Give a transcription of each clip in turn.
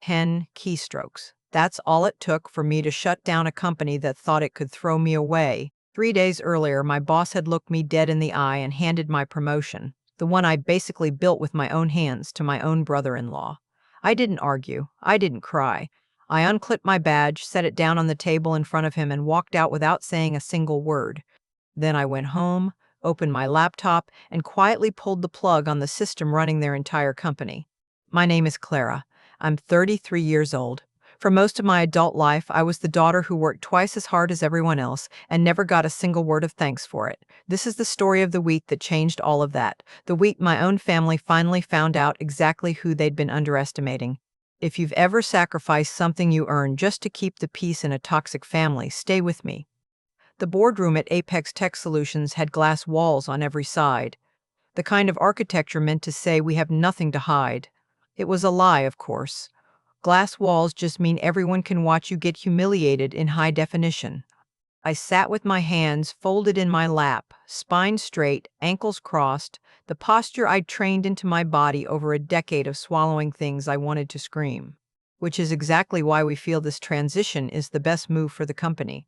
10 keystrokes. That's all it took for me to shut down a company that thought it could throw me away. 3 days earlier, my boss had looked me dead in the eye and handed my promotion, the one I basically built with my own hands, to my own brother-in-law. I didn't argue. I didn't cry. I unclipped my badge, set it down on the table in front of him, and walked out without saying a single word. Then I went home, opened my laptop, and quietly pulled the plug on the system running their entire company. My name is Clara. I'm 33 years old. For most of my adult life, I was the daughter who worked twice as hard as everyone else and never got a single word of thanks for it. This is the story of the week that changed all of that. The week my own family finally found out exactly who they'd been underestimating. If you've ever sacrificed something you earned just to keep the peace in a toxic family, stay with me. The boardroom at Apex Tech Solutions had glass walls on every side, the kind of architecture meant to say we have nothing to hide. It was a lie, of course. Glass walls just mean everyone can watch you get humiliated in high definition. I sat with my hands folded in my lap, spine straight, ankles crossed, the posture I'd trained into my body over a decade of swallowing things I wanted to scream. Which is exactly why we feel this transition is the best move for the company.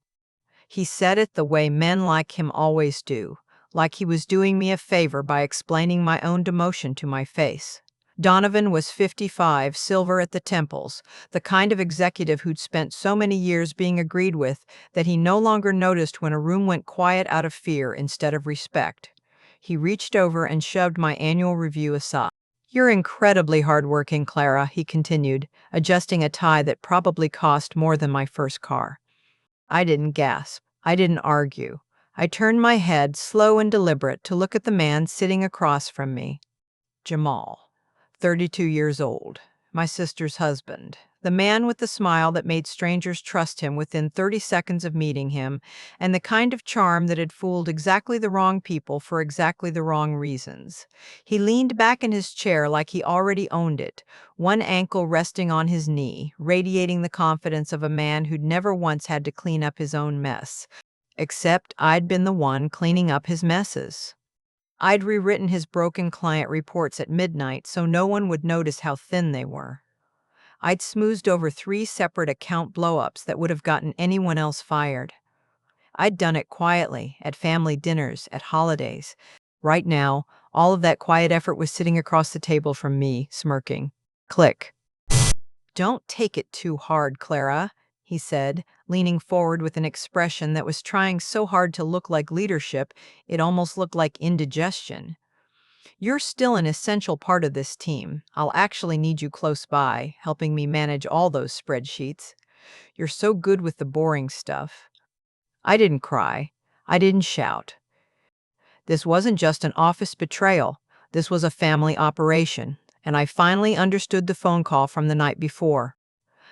He said it the way men like him always do, like he was doing me a favor by explaining my own demotion to my face. Donovan was 55, silver at the temples, the kind of executive who'd spent so many years being agreed with that he no longer noticed when a room went quiet out of fear instead of respect. He reached over and shoved my annual review aside. "You're incredibly hardworking, Clara," he continued, adjusting a tie that probably cost more than my first car. I didn't gasp. I didn't argue. I turned my head, slow and deliberate, to look at the man sitting across from me. Jamal, 32 years old, my sister's husband, the man with the smile that made strangers trust him within 30 seconds of meeting him, and the kind of charm that had fooled exactly the wrong people for exactly the wrong reasons. He leaned back in his chair like he already owned it, one ankle resting on his knee, radiating the confidence of a man who'd never once had to clean up his own mess. Except I'd been the one cleaning up his messes. I'd rewritten his broken client reports at midnight so no one would notice how thin they were. I'd smoothed over 3 separate account blow-ups that would have gotten anyone else fired. I'd done it quietly, at family dinners, at holidays. Right now, all of that quiet effort was sitting across the table from me, smirking. Click. "Don't take it too hard, Clara," he said, leaning forward with an expression that was trying so hard to look like leadership, it almost looked like indigestion. "You're still an essential part of this team. I'll actually need you close by, helping me manage all those spreadsheets. You're so good with the boring stuff." I didn't cry. I didn't shout. This wasn't just an office betrayal. This was a family operation, and I finally understood the phone call from the night before.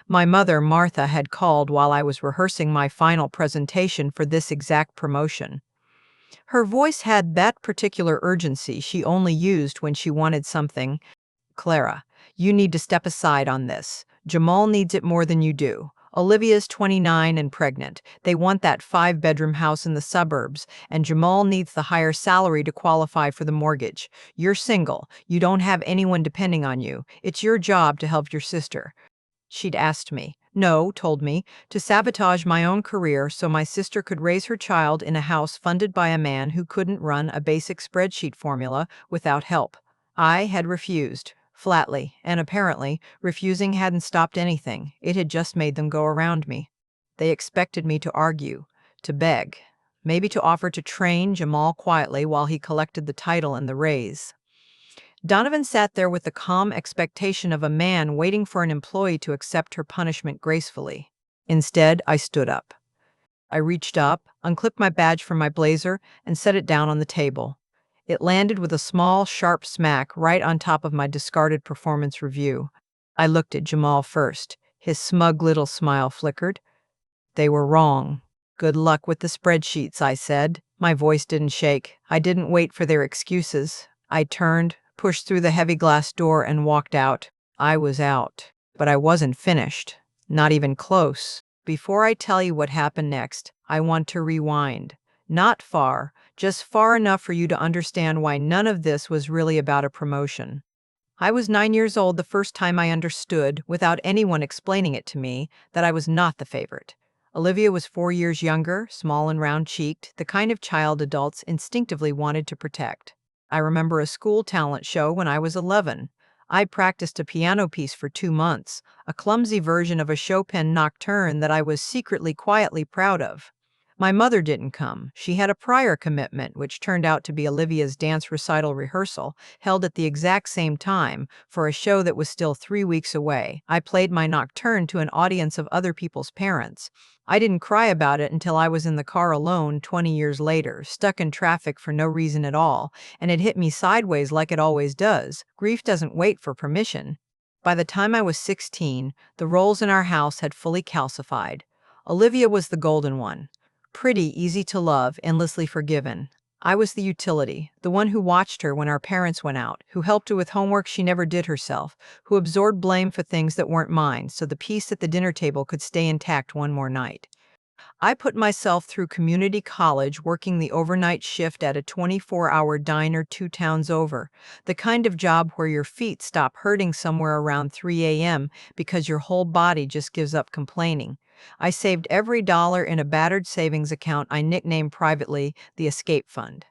My mother, Martha, had called while I was rehearsing my final presentation for this exact promotion. Her voice had that particular urgency she only used when she wanted something. "Clara, you need to step aside on this. Jamal needs it more than you do. Olivia's 29 and pregnant. They want that 5-bedroom house in the suburbs, and Jamal needs the higher salary to qualify for the mortgage. You're single. You don't have anyone depending on you. It's your job to help your sister." She'd asked me, no, told me, to sabotage my own career so my sister could raise her child in a house funded by a man who couldn't run a basic spreadsheet formula without help. I had refused, flatly, and apparently, refusing hadn't stopped anything. It had just made them go around me. They expected me to argue, to beg, maybe to offer to train Jamal quietly while he collected the title and the raise. Donovan sat there with the calm expectation of a man waiting for an employee to accept her punishment gracefully. Instead, I stood up. I reached up, unclipped my badge from my blazer, and set it down on the table. It landed with a small, sharp smack right on top of my discarded performance review. I looked at Jamal first. His smug little smile flickered. "They were wrong. Good luck with the spreadsheets," I said. My voice didn't shake. I didn't wait for their excuses. I turned, pushed through the heavy glass door, and walked out. I was out. But I wasn't finished. Not even close. Before I tell you what happened next, I want to rewind. Not far, just far enough for you to understand why none of this was really about a promotion. I was 9 years old the first time I understood, without anyone explaining it to me, that I was not the favorite. Olivia was 4 years younger, small and round cheeked, the kind of child adults instinctively wanted to protect. I remember a school talent show when I was 11. I practiced a piano piece for 2 months, a clumsy version of a Chopin nocturne that I was secretly quietly proud of. My mother didn't come. She had a prior commitment, which turned out to be Olivia's dance recital rehearsal, held at the exact same time, for a show that was still 3 weeks away. I played my nocturne to an audience of other people's parents. I didn't cry about it until I was in the car alone 20 years later, stuck in traffic for no reason at all, and it hit me sideways like it always does. Grief doesn't wait for permission. By the time I was 16, the roles in our house had fully calcified. Olivia was the golden one. Pretty, easy to love, endlessly forgiven. I was the utility, the one who watched her when our parents went out, who helped her with homework she never did herself, who absorbed blame for things that weren't mine so the peace at the dinner table could stay intact one more night. I put myself through community college working the overnight shift at a 24-hour diner 2 towns over, the kind of job where your feet stop hurting somewhere around 3 a.m. because your whole body just gives up complaining. I saved every dollar in a battered savings account I nicknamed privately the Escape Fund.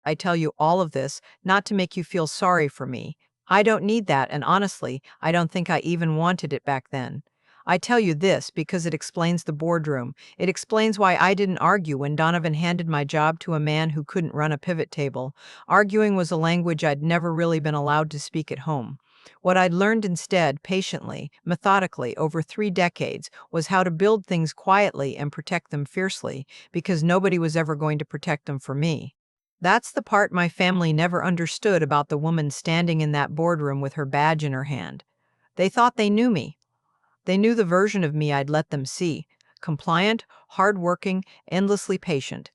I tell you all of this not to make you feel sorry for me. I don't need that, and honestly, I don't think I even wanted it back then. I tell you this because it explains the boardroom. It explains why I didn't argue when Donovan handed my job to a man who couldn't run a pivot table. Arguing was a language I'd never really been allowed to speak at home. What I'd learned instead, patiently, methodically, over 3 decades, was how to build things quietly and protect them fiercely, because nobody was ever going to protect them for me. That's the part my family never understood about the woman standing in that boardroom with her badge in her hand. They thought they knew me. They knew the version of me I'd let them see: compliant, hardworking, endlessly patient.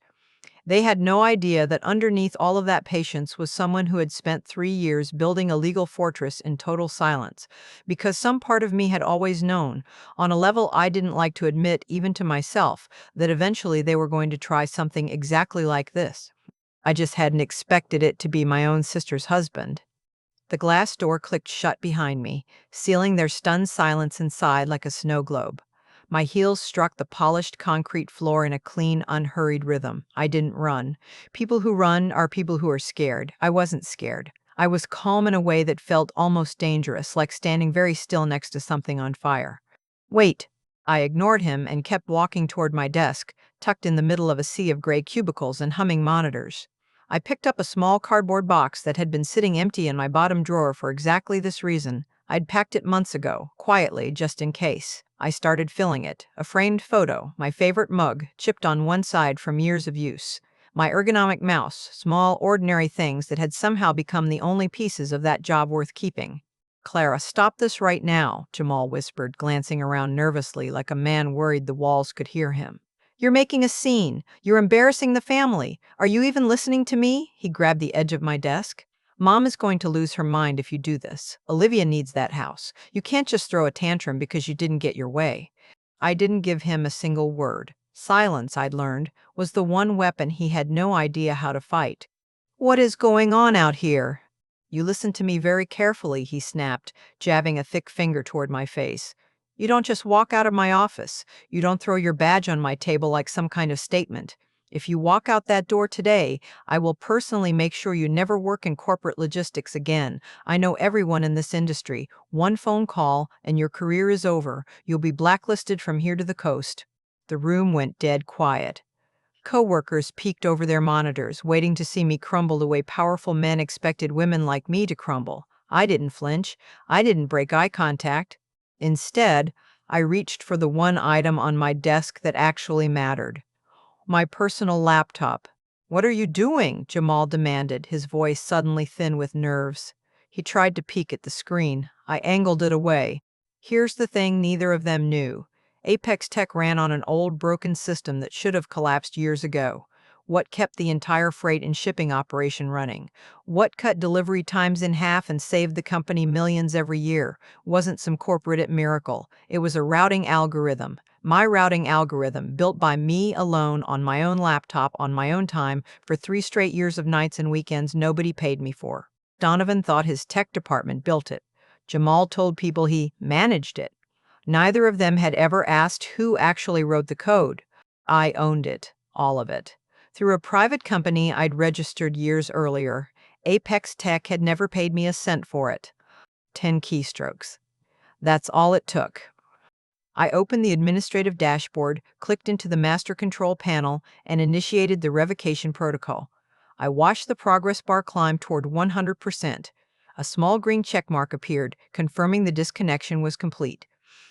They had no idea that underneath all of that patience was someone who had spent 3 years building a legal fortress in total silence, because some part of me had always known, on a level I didn't like to admit even to myself, that eventually they were going to try something exactly like this. I just hadn't expected it to be my own sister's husband. The glass door clicked shut behind me, sealing their stunned silence inside like a snow globe. My heels struck the polished concrete floor in a clean, unhurried rhythm. I didn't run. People who run are people who are scared. I wasn't scared. I was calm in a way that felt almost dangerous, like standing very still next to something on fire. Wait. I ignored him and kept walking toward my desk, tucked in the middle of a sea of gray cubicles and humming monitors. I picked up a small cardboard box that had been sitting empty in my bottom drawer for exactly this reason. I'd packed it months ago, quietly, just in case. I started filling it. A framed photo, my favorite mug, chipped on one side from years of use. My ergonomic mouse, small, ordinary things that had somehow become the only pieces of that job worth keeping. "Clara, stop this right now," Jamal whispered, glancing around nervously like a man worried the walls could hear him. "You're making a scene. You're embarrassing the family. Are you even listening to me?" He grabbed the edge of my desk. "Mom is going to lose her mind if you do this. Olivia needs that house. You can't just throw a tantrum because you didn't get your way." I didn't give him a single word. Silence, I'd learned, was the one weapon he had no idea how to fight. "What is going on out here?" "You listen to me very carefully," he snapped, jabbing a thick finger toward my face. "You don't just walk out of my office. You don't throw your badge on my table like some kind of statement. If you walk out that door today, I will personally make sure you never work in corporate logistics again. I know everyone in this industry. One phone call, and your career is over. You'll be blacklisted from here to the coast." The room went dead quiet. Coworkers peeked over their monitors, waiting to see me crumble the way powerful men expected women like me to crumble. I didn't flinch. I didn't break eye contact. Instead, I reached for the one item on my desk that actually mattered: my personal laptop. "What are you doing?" Jamal demanded, his voice suddenly thin with nerves. He tried to peek at the screen. I angled it away. Here's the thing neither of them knew. Apex Tech ran on an old, broken system that should have collapsed years ago. What kept the entire freight and shipping operation running? What cut delivery times in half and saved the company millions every year? Wasn't some corporate miracle. It was a routing algorithm. My routing algorithm, built by me alone on my own laptop on my own time for 3 straight years of nights and weekends nobody paid me for. Donovan thought his tech department built it. Jamal told people he managed it. Neither of them had ever asked who actually wrote the code. I owned it, all of it. Through a private company I'd registered years earlier, Apex Tech had never paid me a cent for it. 10 keystrokes. That's all it took. I opened the administrative dashboard, clicked into the master control panel, and initiated the revocation protocol. I watched the progress bar climb toward 100%. A small green checkmark appeared, confirming the disconnection was complete.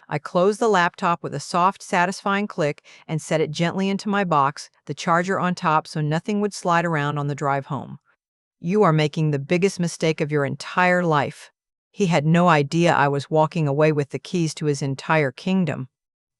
I closed the laptop with a soft, satisfying click and set it gently into my box, the charger on top so nothing would slide around on the drive home. "You are making the biggest mistake of your entire life." He had no idea I was walking away with the keys to his entire kingdom.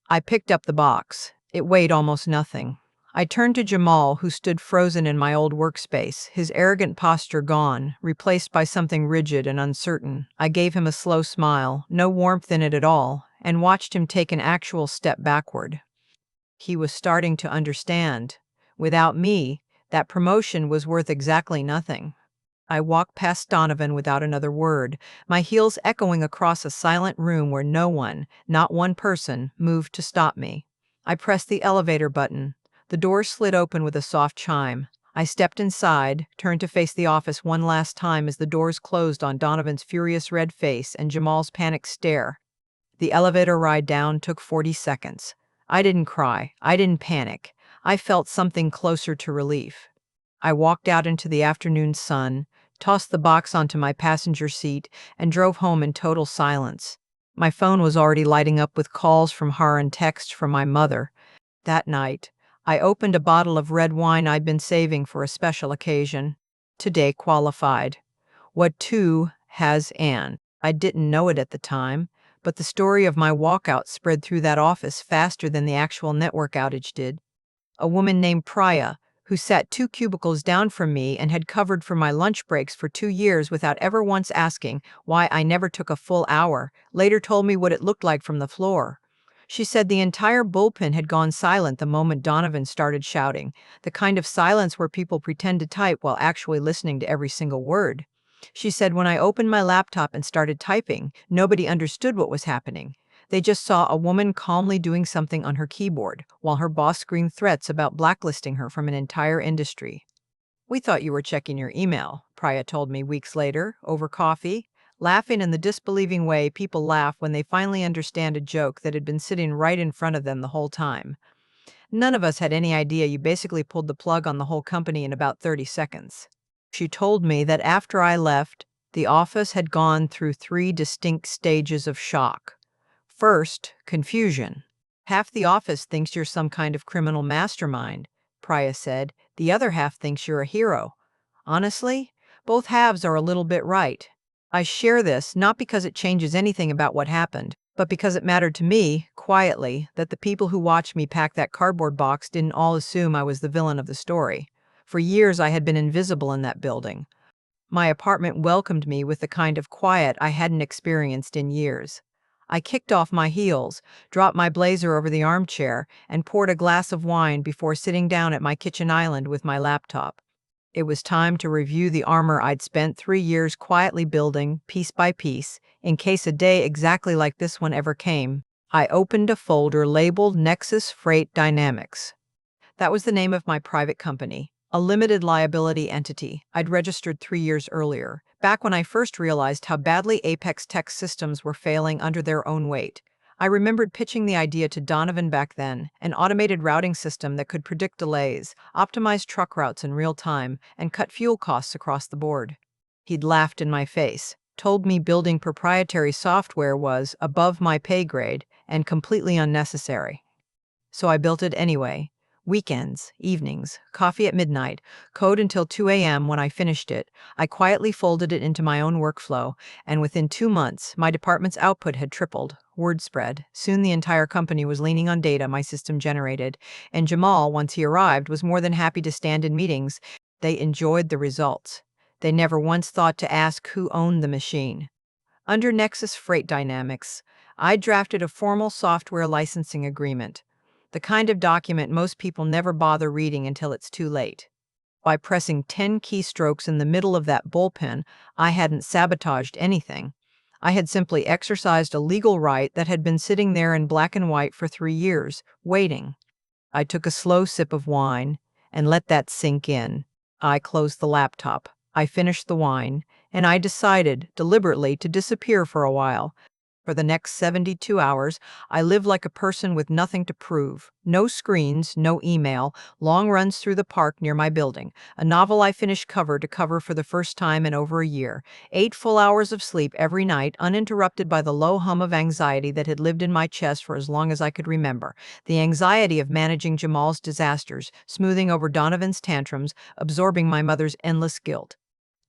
I picked up the box. It weighed almost nothing. I turned to Jamal, who stood frozen in my old workspace, his arrogant posture gone, replaced by something rigid and uncertain. I gave him a slow smile, no warmth in it at all, and watched him take an actual step backward. He was starting to understand. Without me, that promotion was worth exactly nothing. I walked past Donovan without another word, my heels echoing across a silent room where no one, not one person, moved to stop me. I pressed the elevator button. The door slid open with a soft chime. I stepped inside, turned to face the office one last time as the doors closed on Donovan's furious red face and Jamal's panicked stare. The elevator ride down took 40 seconds. I didn't cry. I didn't panic. I felt something closer to relief. I walked out into the afternoon sun, tossed the box onto my passenger seat, and drove home in total silence. My phone was already lighting up with calls from her and texts from my mother. That night, I opened a bottle of red wine I'd been saving for a special occasion. Today qualified. What two has Anne? I didn't know it at the time, but the story of my walkout spread through that office faster than the actual network outage did. A woman named Priya, who sat 2 cubicles down from me and had covered for my lunch breaks for 2 years without ever once asking why I never took a full hour, later told me what it looked like from the floor. She said the entire bullpen had gone silent the moment Donovan started shouting, the kind of silence where people pretend to type while actually listening to every single word. She said when I opened my laptop and started typing, nobody understood what was happening. They just saw a woman calmly doing something on her keyboard, while her boss screamed threats about blacklisting her from an entire industry. "We thought you were checking your email," Priya told me weeks later, over coffee, laughing in the disbelieving way people laugh when they finally understand a joke that had been sitting right in front of them the whole time. "None of us had any idea you basically pulled the plug on the whole company in about 30 seconds. She told me that after I left, the office had gone through 3 distinct stages of shock. First, confusion. "Half the office thinks you're some kind of criminal mastermind," Priya said. "The other half thinks you're a hero." Honestly, both halves are a little bit right. I share this not because it changes anything about what happened, but because it mattered to me, quietly, that the people who watched me pack that cardboard box didn't all assume I was the villain of the story. For years I had been invisible in that building. My apartment welcomed me with the kind of quiet I hadn't experienced in years. I kicked off my heels, dropped my blazer over the armchair, and poured a glass of wine before sitting down at my kitchen island with my laptop. It was time to review the armor I'd spent 3 years quietly building, piece by piece, in case a day exactly like this one ever came. I opened a folder labeled Nexus Freight Dynamics. That was the name of my private company, a limited liability entity I'd registered 3 years earlier, back when I first realized how badly Apex Tech systems were failing under their own weight. I remembered pitching the idea to Donovan back then, an automated routing system that could predict delays, optimize truck routes in real time, and cut fuel costs across the board. He'd laughed in my face, told me building proprietary software was above my pay grade and completely unnecessary. So I built it anyway. Weekends, evenings, coffee at midnight, code until 2 a.m. When I finished it, I quietly folded it into my own workflow, and within 2 months, my department's output had tripled. Word spread. Soon the entire company was leaning on data my system generated, and Jamal, once he arrived, was more than happy to stand in meetings. They enjoyed the results. They never once thought to ask who owned the machine. Under Nexus Freight Dynamics, I drafted a formal software licensing agreement, the kind of document most people never bother reading until it's too late. By pressing 10 keystrokes in the middle of that bullpen, I hadn't sabotaged anything. I had simply exercised a legal right that had been sitting there in black and white for 3 years, waiting. I took a slow sip of wine and let that sink in. I closed the laptop. I finished the wine, and I decided deliberately to disappear for a while. For the next 72 hours, I lived like a person with nothing to prove. No screens, no email, long runs through the park near my building, a novel I finished cover to cover for the first time in over a year, 8 full hours of sleep every night, uninterrupted by the low hum of anxiety that had lived in my chest for as long as I could remember. The anxiety of managing Jamal's disasters, smoothing over Donovan's tantrums, absorbing my mother's endless guilt.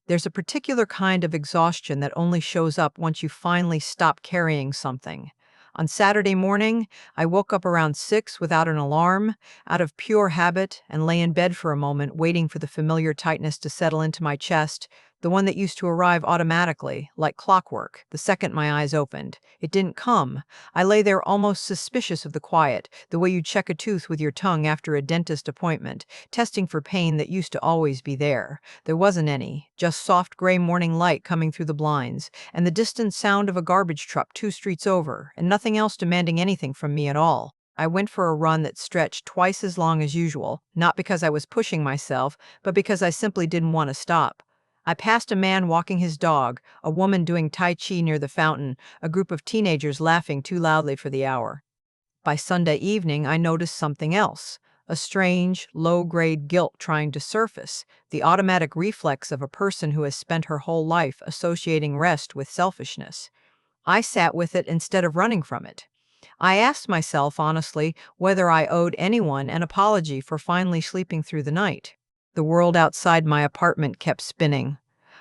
There's a particular kind of exhaustion that only shows up once you finally stop carrying something. On Saturday morning, I woke up around 6 without an alarm, out of pure habit, and lay in bed for a moment, waiting for the familiar tightness to settle into my chest, the one that used to arrive automatically, like clockwork, the second my eyes opened. It didn't come. I lay there almost suspicious of the quiet, the way you check a tooth with your tongue after a dentist appointment, testing for pain that used to always be there. There wasn't any, just soft gray morning light coming through the blinds, and the distant sound of a garbage truck 2 streets over, and nothing else demanding anything from me at all. I went for a run that stretched twice as long as usual, not because I was pushing myself, but because I simply didn't want to stop. I passed a man walking his dog, a woman doing Tai Chi near the fountain, a group of teenagers laughing too loudly for the hour. By Sunday evening, I noticed something else, a strange, low-grade guilt trying to surface, the automatic reflex of a person who has spent her whole life associating rest with selfishness. I sat with it instead of running from it. I asked myself honestly whether I owed anyone an apology for finally sleeping through the night. The world outside my apartment kept spinning.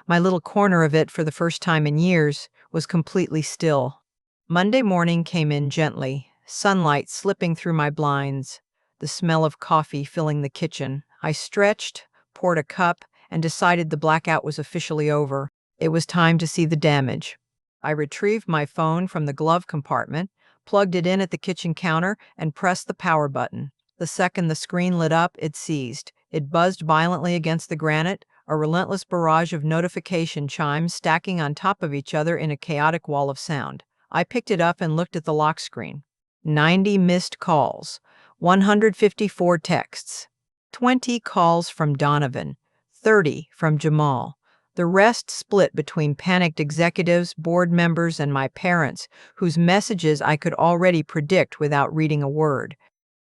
My little corner of it, for the first time in years, was completely still. Monday morning came in gently, sunlight slipping through my blinds, the smell of coffee filling the kitchen. I stretched, poured a cup, and decided the blackout was officially over. It was time to see the damage. I retrieved my phone from the glove compartment, plugged it in at the kitchen counter, and pressed the power button. The second the screen lit up, it seized. It buzzed violently against the granite, a relentless barrage of notification chimes stacking on top of each other in a chaotic wall of sound. I picked it up and looked at the lock screen. 90 missed calls, 154 texts, 20 calls from Donovan, 30 from Jamal. The rest split between panicked executives, board members, and my parents, whose messages I could already predict without reading a word.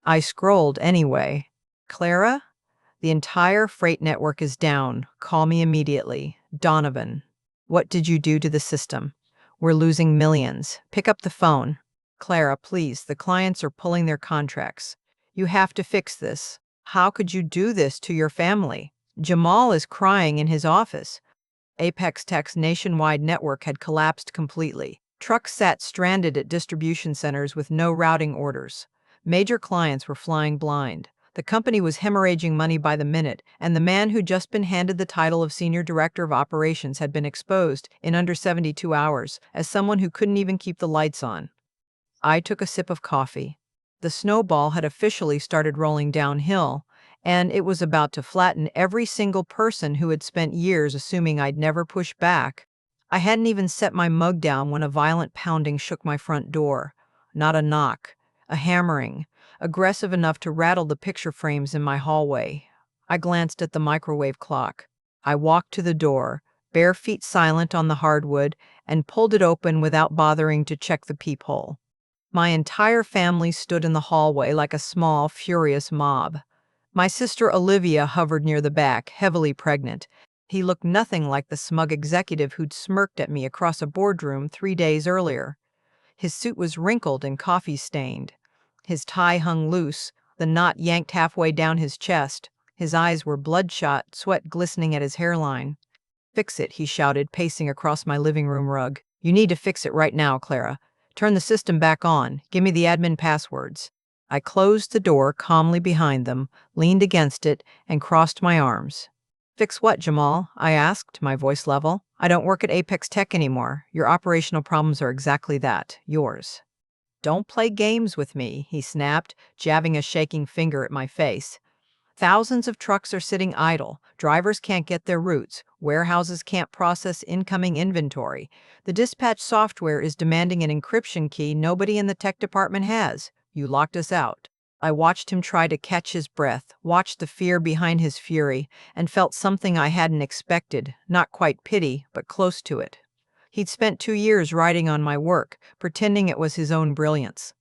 I scrolled anyway. Clara? The entire freight network is down. Call me immediately. Donovan. What did you do to the system? We're losing millions. Pick up the phone. Clara, please, the clients are pulling their contracts. You have to fix this. How could you do this to your family? Jamal is crying in his office. Apex Tech's nationwide network had collapsed completely. Trucks sat stranded at distribution centers with no routing orders. Major clients were flying blind. The company was hemorrhaging money by the minute, and the man who'd just been handed the title of Senior Director of Operations had been exposed, in under 72 hours, as someone who couldn't even keep the lights on. I took a sip of coffee. The snowball had officially started rolling downhill, and it was about to flatten every single person who had spent years assuming I'd never push back. I hadn't even set my mug down when a violent pounding shook my front door. Not a knock, a hammering, aggressive enough to rattle the picture frames in my hallway. I glanced at the microwave clock. I walked to the door, bare feet silent on the hardwood, and pulled it open without bothering to check the peephole. My entire family stood in the hallway like a small, furious mob. My sister Olivia hovered near the back, heavily pregnant. He looked nothing like the smug executive who'd smirked at me across a boardroom 3 days earlier. His suit was wrinkled and coffee-stained. His tie hung loose, the knot yanked halfway down his chest. His eyes were bloodshot, sweat glistening at his hairline. "Fix it," he shouted, pacing across my living room rug. "You need to fix it right now, Clara. Turn the system back on. Give me the admin passwords." I closed the door calmly behind them, leaned against it, and crossed my arms. "Fix what, Jamal?" I asked, my voice level. "I don't work at Apex Tech anymore. Your operational problems are exactly that, yours." "Don't play games with me," he snapped, jabbing a shaking finger at my face. Thousands of trucks are sitting idle. Drivers can't get their routes. Warehouses can't process incoming inventory. The dispatch software is demanding an encryption key nobody in the tech department has. You locked us out. I watched him try to catch his breath, watched the fear behind his fury, and felt something I hadn't expected, not quite pity, but close to it. He'd spent 2 years riding on my work, pretending it was his own brilliance.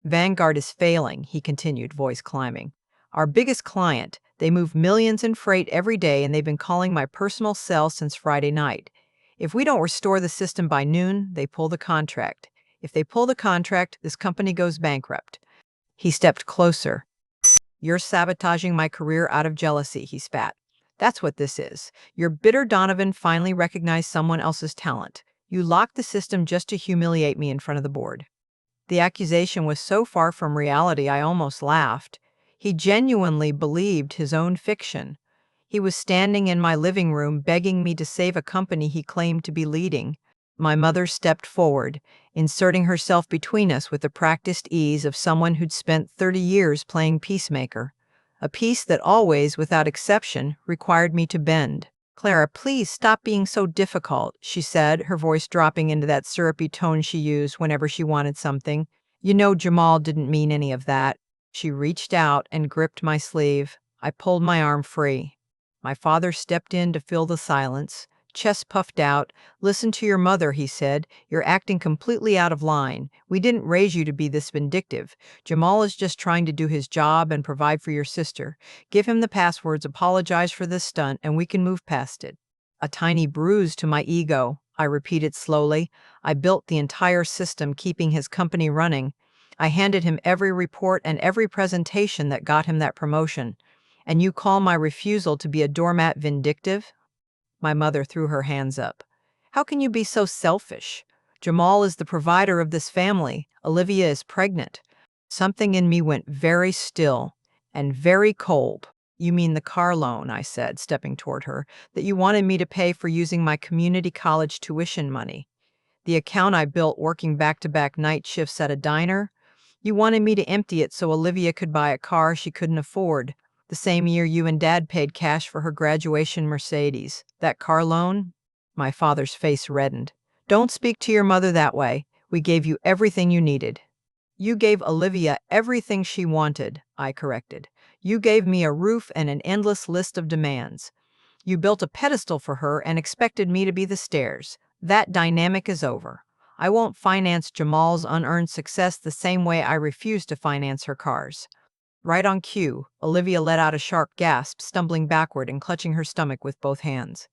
Vanguard is failing, he continued, voice climbing. Our biggest client, they move millions in freight every day, and they've been calling my personal cell since Friday night. If we don't restore the system by noon, they pull the contract. If they pull the contract, this company goes bankrupt. He stepped closer. You're sabotaging my career out of jealousy, he spat. That's what this is. Your bitter Donovan finally recognized someone else's talent. You locked the system just to humiliate me in front of the board. The accusation was so far from reality I almost laughed. He genuinely believed his own fiction. He was standing in my living room begging me to save a company he claimed to be leading. My mother stepped forward, inserting herself between us with the practiced ease of someone who'd spent 30 years playing peacemaker. A peace that always, without exception, required me to bend. "Clara, please stop being so difficult," she said, her voice dropping into that syrupy tone she used whenever she wanted something. "You know Jamal didn't mean any of that." She reached out and gripped my sleeve. I pulled my arm free. My father stepped in to fill the silence, chest puffed out. "Listen to your mother," he said. "You're acting completely out of line. We didn't raise you to be this vindictive. Jamal is just trying to do his job and provide for your sister. Give him the passwords, apologize for this stunt, and we can move past it." "A tiny bruise to my ego," I repeated slowly. "I built the entire system keeping his company running. I handed him every report and every presentation that got him that promotion. And you call my refusal to be a doormat vindictive?" My mother threw her hands up. "How can you be so selfish? Jamal is the provider of this family. Olivia is pregnant." Something in me went very still and very cold. "You mean the car loan," I said, stepping toward her, "that you wanted me to pay for using my community college tuition money? The account I built working back-to-back night shifts at a diner? You wanted me to empty it so Olivia could buy a car she couldn't afford, the same year you and Dad paid cash for her graduation Mercedes. That car loan?" My father's face reddened. "Don't speak to your mother that way. We gave you everything you needed." "You gave Olivia everything she wanted," I corrected. "You gave me a roof and an endless list of demands. You built a pedestal for her and expected me to be the stairs. That dynamic is over. I won't finance Jamal's unearned success the same way I refuse to finance her cars." Right on cue, Olivia let out a sharp gasp, stumbling backward and clutching her stomach with both hands.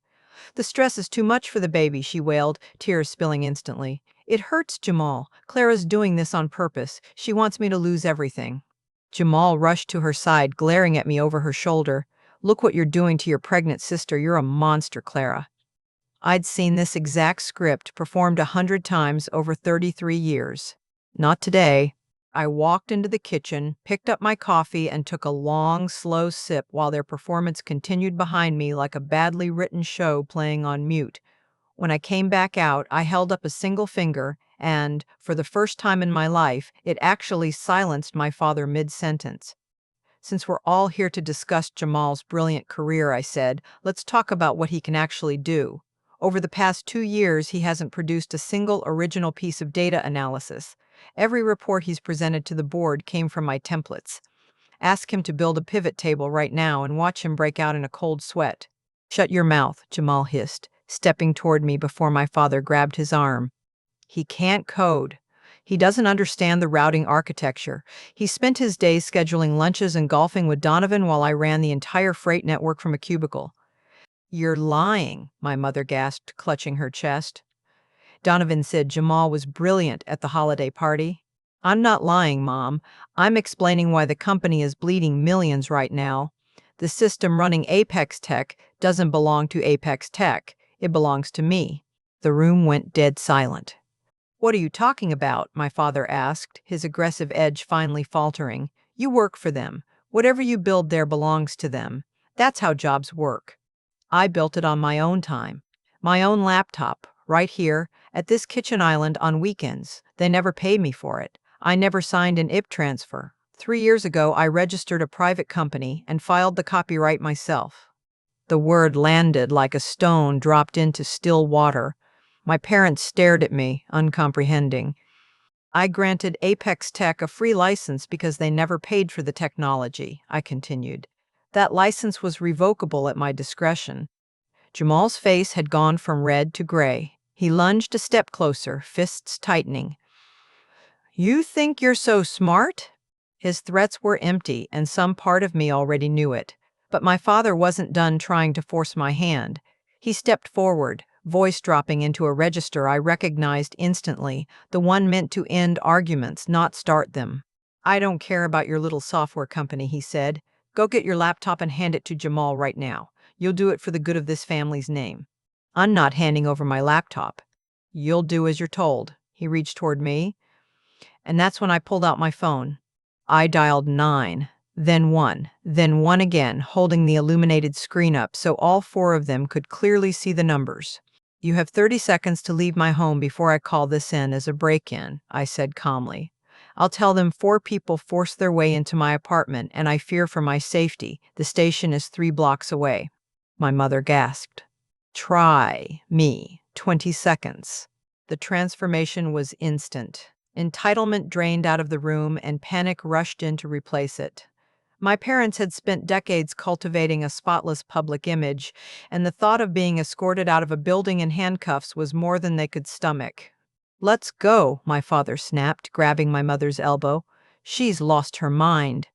"The stress is too much for the baby," she wailed, tears spilling instantly. "It hurts Jamal. Clara's doing this on purpose. She wants me to lose everything." Jamal rushed to her side, glaring at me over her shoulder. "Look what you're doing to your pregnant sister. You're a monster, Clara." I'd seen this exact script performed 100 times over 33 years. Not today. I walked into the kitchen, picked up my coffee, and took a long, slow sip while their performance continued behind me like a badly written show playing on mute. When I came back out, I held up a single finger, and, for the first time in my life, it actually silenced my father mid-sentence. "Since we're all here to discuss Jamal's brilliant career," I said, "let's talk about what he can actually do. Over the past 2 years, he hasn't produced a single original piece of data analysis. Every report he's presented to the board came from my templates. Ask him to build a pivot table right now and watch him break out in a cold sweat." "Shut your mouth," Jamal hissed, stepping toward me before my father grabbed his arm. "He can't code. He doesn't understand the routing architecture. He spent his days scheduling lunches and golfing with Donovan while I ran the entire freight network from a cubicle." "You're lying," my mother gasped, clutching her chest. "Donovan said Jamal was brilliant at the holiday party." "I'm not lying, Mom. I'm explaining why the company is bleeding millions right now. The system running Apex Tech doesn't belong to Apex Tech. It belongs to me." The room went dead silent. "What are you talking about?" my father asked, his aggressive edge finally faltering. "You work for them. Whatever you build there belongs to them. That's how jobs work. I built it on my own time. My own laptop, right here, at this kitchen island on weekends. They never paid me for it. I never signed an IP transfer. 3 years ago, I registered a private company and filed the copyright myself. The word landed like a stone dropped into still water. My parents stared at me, uncomprehending. I granted Apex Tech a free license because they never paid for the technology, I continued. That license was revocable at my discretion. Jamal's face had gone from red to gray. He lunged a step closer, fists tightening. You think you're so smart? His threats were empty, and some part of me already knew it. But my father wasn't done trying to force my hand. He stepped forward, voice dropping into a register I recognized instantly, the one meant to end arguments, not start them. I don't care about your little software company, he said. Go get your laptop and hand it to Jamal right now. You'll do it for the good of this family's name. I'm not handing over my laptop. You'll do as you're told. He reached toward me, and that's when I pulled out my phone. I dialed 9, then 1, then 1 again, holding the illuminated screen up so all four of them could clearly see the numbers. You have 30 seconds to leave my home before I call this in as a break-in, I said calmly. I'll tell them 4 people forced their way into my apartment, and I fear for my safety. The station is 3 blocks away. My mother gasped. Try me. 20 seconds. The transformation was instant. Entitlement drained out of the room and panic rushed in to replace it. My parents had spent decades cultivating a spotless public image, and the thought of being escorted out of a building in handcuffs was more than they could stomach. Let's go, my father snapped, grabbing my mother's elbow. She's lost her mind.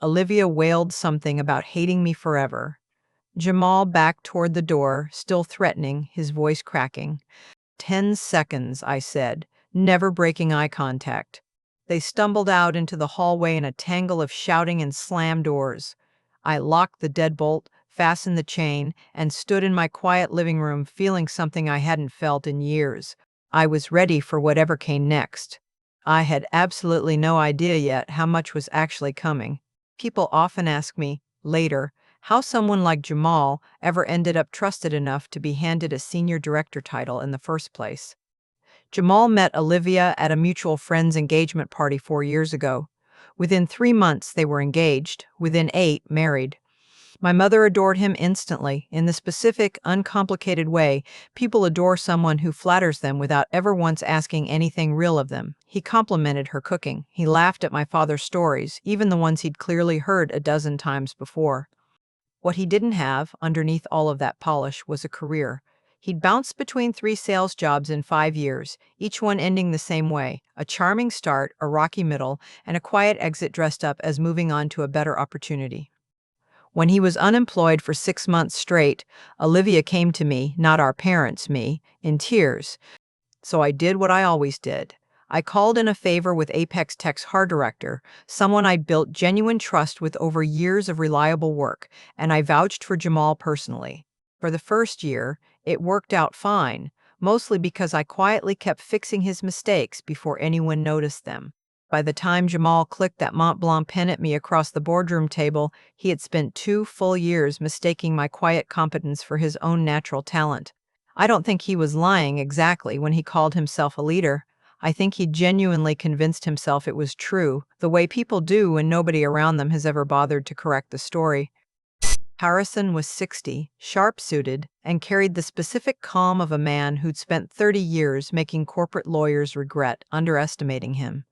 Olivia wailed something about hating me forever. Jamal backed toward the door, still threatening, his voice cracking. 10 seconds, I said, never breaking eye contact. They stumbled out into the hallway in a tangle of shouting and slammed doors. I locked the deadbolt, fastened the chain, and stood in my quiet living room feeling something I hadn't felt in years. I was ready for whatever came next. I had absolutely no idea yet how much was actually coming. People often ask me, later, how someone like Jamal ever ended up trusted enough to be handed a senior director title in the first place. Jamal met Olivia at a mutual friend's engagement party 4 years ago. Within 3 months, they were engaged. Within 8, married. My mother adored him instantly, in the specific, uncomplicated way people adore someone who flatters them without ever once asking anything real of them. He complimented her cooking. He laughed at my father's stories, even the ones he'd clearly heard a dozen times before. What he didn't have, underneath all of that polish, was a career. He'd bounced between 3 sales jobs in 5 years, each one ending the same way: a charming start, a rocky middle, and a quiet exit dressed up as moving on to a better opportunity. When he was unemployed for 6 months straight, Olivia came to me, not our parents, me, in tears. So I did what I always did. I called in a favor with Apex Tech's hard director, someone I'd built genuine trust with over years of reliable work, and I vouched for Jamal personally. For the first year, it worked out fine, mostly because I quietly kept fixing his mistakes before anyone noticed them. By the time Jamal clicked that Mont Blanc pen at me across the boardroom table, he had spent 2 full years mistaking my quiet competence for his own natural talent. I don't think he was lying exactly when he called himself a leader. I think he genuinely convinced himself it was true, the way people do when nobody around them has ever bothered to correct the story. Harrison was 60, sharp-suited, and carried the specific calm of a man who'd spent 30 years making corporate lawyers regret underestimating him.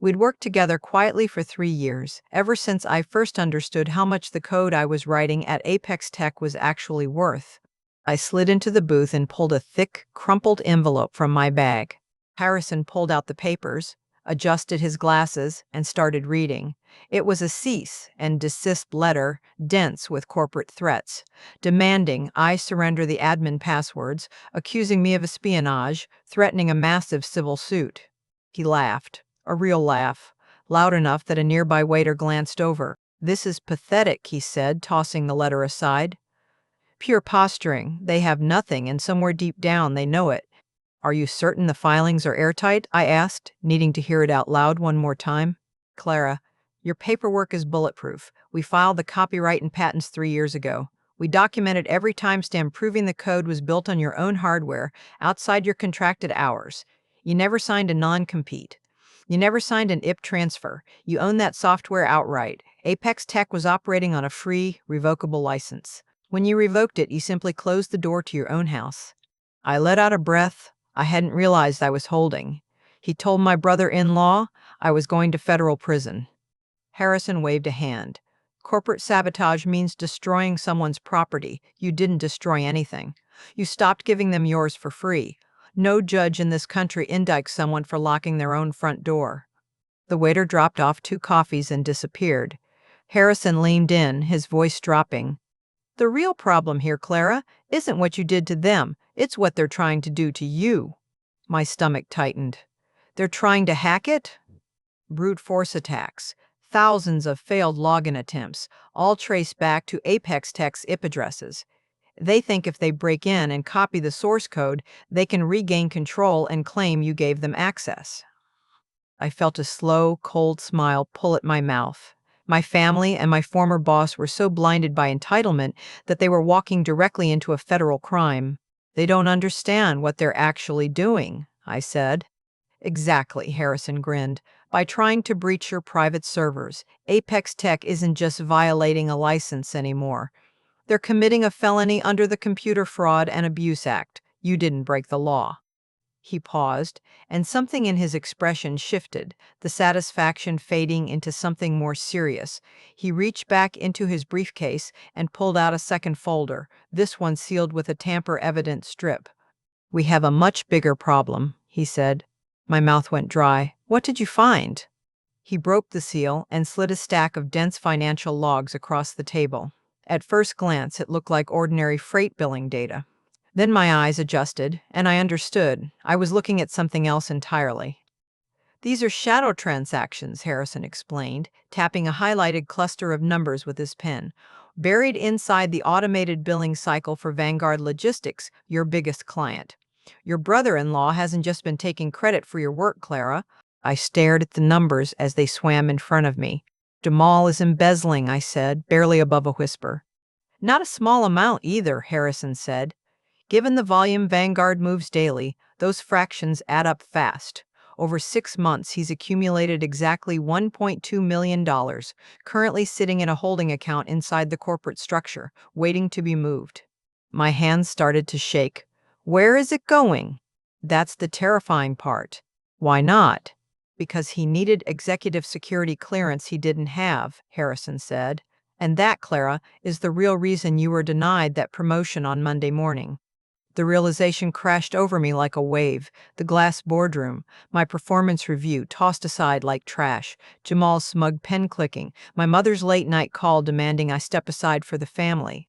We'd worked together quietly for 3 years, ever since I first understood how much the code I was writing at Apex Tech was actually worth. I slid into the booth and pulled a thick, crumpled envelope from my bag. Harrison pulled out the papers, adjusted his glasses, and started reading. It was a cease and desist letter, dense with corporate threats, demanding I surrender the admin passwords, accusing me of espionage, threatening a massive civil suit. He laughed, a real laugh, loud enough that a nearby waiter glanced over. "This is pathetic," he said, tossing the letter aside. "Pure posturing. They have nothing, and somewhere deep down they know it." "Are you certain the filings are airtight?" I asked, needing to hear it out loud one more time. "Clara, your paperwork is bulletproof. We filed the copyright and patents 3 years ago. We documented every timestamp proving the code was built on your own hardware, outside your contracted hours. You never signed a non-compete. You never signed an IP transfer. You own that software outright. Apex Tech was operating on a free, revocable license. When you revoked it, you simply closed the door to your own house. I let out a breath I hadn't realized I was holding. He told my brother-in-law I was going to federal prison. Harrison waved a hand. Corporate sabotage means destroying someone's property. You didn't destroy anything. You stopped giving them yours for free. No judge in this country indicts someone for locking their own front door. The waiter dropped off 2 coffees and disappeared. Harrison leaned in, his voice dropping. The real problem here, Clara, isn't what you did to them. It's what they're trying to do to you. My stomach tightened. They're trying to hack it? Brute force attacks. Thousands of failed login attempts, all traced back to Apex Tech's IP addresses. They think if they break in and copy the source code, they can regain control and claim you gave them access. I felt a slow, cold smile pull at my mouth. My family and my former boss were so blinded by entitlement that they were walking directly into a federal crime. They don't understand what they're actually doing, I said. Exactly, Harrison grinned. By trying to breach your private servers, Apex Tech isn't just violating a license anymore. They're committing a felony under the Computer Fraud and Abuse Act. You didn't break the law. He paused, and something in his expression shifted, the satisfaction fading into something more serious. He reached back into his briefcase and pulled out a second folder, this one sealed with a tamper-evident strip. We have a much bigger problem, he said. My mouth went dry. What did you find? He broke the seal and slid a stack of dense financial logs across the table. At first glance, it looked like ordinary freight billing data. Then my eyes adjusted, and I understood. I was looking at something else entirely. These are shadow transactions, Harrison explained, tapping a highlighted cluster of numbers with his pen. Buried inside the automated billing cycle for Vanguard Logistics, your biggest client. Your brother-in-law hasn't just been taking credit for your work, Clara. I stared at the numbers as they swam in front of me. Jamal is embezzling, I said, barely above a whisper. Not a small amount either, Harrison said. Given the volume Vanguard moves daily, those fractions add up fast. Over 6 months, he's accumulated exactly $1.2 million, currently sitting in a holding account inside the corporate structure, waiting to be moved. My hands started to shake. Where is it going? That's the terrifying part. Why not? Because he needed executive security clearance he didn't have, Harrison said. And that, Clara, is the real reason you were denied that promotion on Monday morning. The realization crashed over me like a wave. The glass boardroom, my performance review tossed aside like trash, Jamal's smug pen clicking, my mother's late-night call demanding I step aside for the family.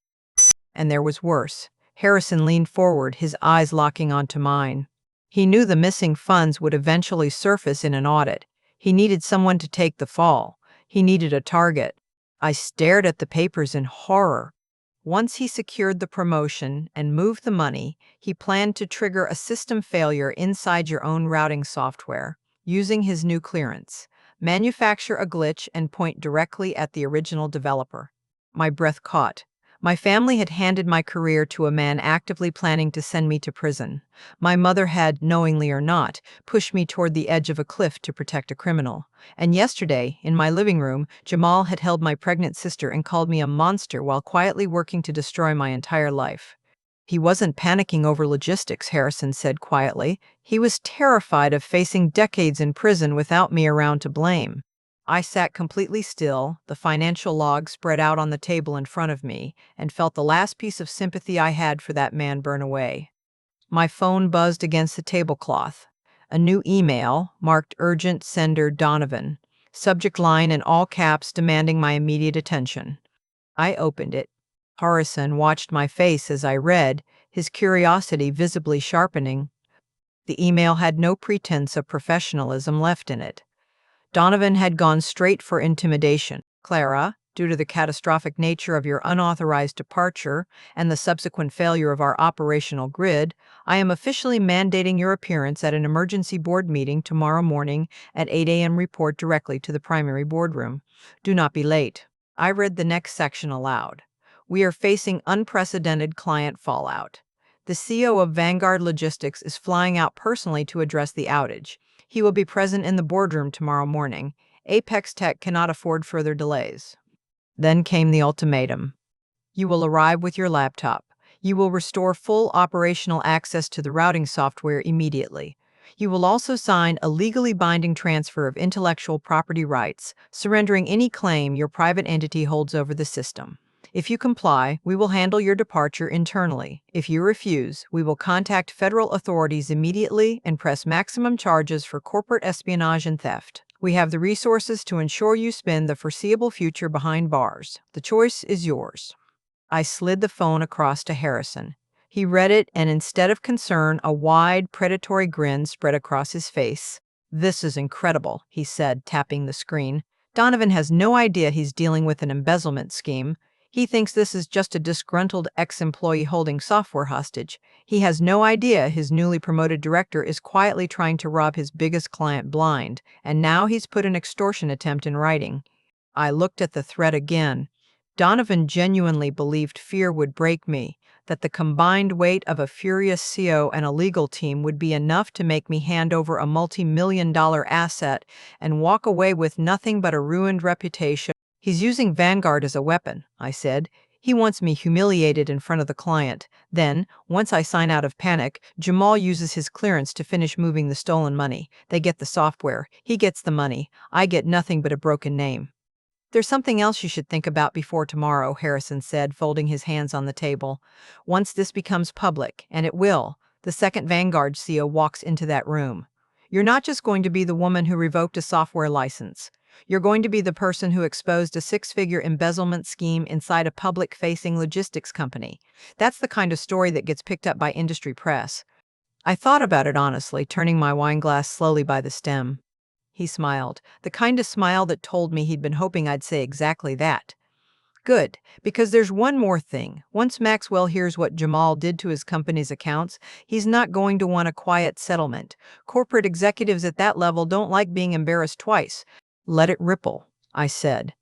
And there was worse. Harrison leaned forward, his eyes locking onto mine. He knew the missing funds would eventually surface in an audit. He needed someone to take the fall. He needed a target. I stared at the papers in horror. Once he secured the promotion and moved the money, he planned to trigger a system failure inside your own routing software, using his new clearance, manufacture a glitch and point directly at the original developer. My breath caught. My family had handed my career to a man actively planning to send me to prison. My mother had, knowingly or not, pushed me toward the edge of a cliff to protect a criminal. And yesterday, in my living room, Jamal had held my pregnant sister and called me a monster while quietly working to destroy my entire life. He wasn't panicking over logistics, Harrison said quietly. He was terrified of facing decades in prison without me around to blame. I sat completely still, the financial log spread out on the table in front of me, and felt the last piece of sympathy I had for that man burn away. My phone buzzed against the tablecloth. A new email, marked Urgent Sender Donovan. Subject line in all caps demanding my immediate attention. I opened it. Harrison watched my face as I read, his curiosity visibly sharpening. The email had no pretense of professionalism left in it. Donovan had gone straight for intimidation. Clara, due to the catastrophic nature of your unauthorized departure and the subsequent failure of our operational grid, I am officially mandating your appearance at an emergency board meeting tomorrow morning at 8 a.m. Report directly to the primary boardroom. Do not be late. I read the next section aloud. We are facing unprecedented client fallout. The CEO of Vanguard Logistics is flying out personally to address the outage. He will be present in the boardroom tomorrow morning. Apex Tech cannot afford further delays. Then came the ultimatum. You will arrive with your laptop. You will restore full operational access to the routing software immediately. You will also sign a legally binding transfer of intellectual property rights, surrendering any claim your private entity holds over the system. If you comply, we will handle your departure internally. If you refuse, we will contact federal authorities immediately and press maximum charges for corporate espionage and theft. We have the resources to ensure you spend the foreseeable future behind bars. The choice is yours. I slid the phone across to Harrison. He read it, and instead of concern, a wide, predatory grin spread across his face. "This is incredible," he said, tapping the screen. "Donovan has no idea he's dealing with an embezzlement scheme. He thinks this is just a disgruntled ex-employee holding software hostage. He has no idea his newly promoted director is quietly trying to rob his biggest client blind, and now he's put an extortion attempt in writing." I looked at the thread again. Donovan genuinely believed fear would break me, that the combined weight of a furious CO and a legal team would be enough to make me hand over a multi-million-dollar asset and walk away with nothing but a ruined reputation. "He's using Vanguard as a weapon," I said. "He wants me humiliated in front of the client. Then, once I sign out of panic, Jamal uses his clearance to finish moving the stolen money. They get the software. He gets the money. I get nothing but a broken name." "There's something else you should think about before tomorrow," Harrison said, folding his hands on the table. "Once this becomes public, and it will, the second Vanguard CEO walks into that room. You're not just going to be the woman who revoked a software license. You're going to be the person who exposed a six-figure embezzlement scheme inside a public-facing logistics company. That's the kind of story that gets picked up by industry press." I thought about it honestly, turning my wineglass slowly by the stem. He smiled, the kind of smile that told me he'd been hoping I'd say exactly that. "Good, because there's one more thing. Once Maxwell hears what Jamal did to his company's accounts, he's not going to want a quiet settlement. Corporate executives at that level don't like being embarrassed twice." "Let it ripple," I said.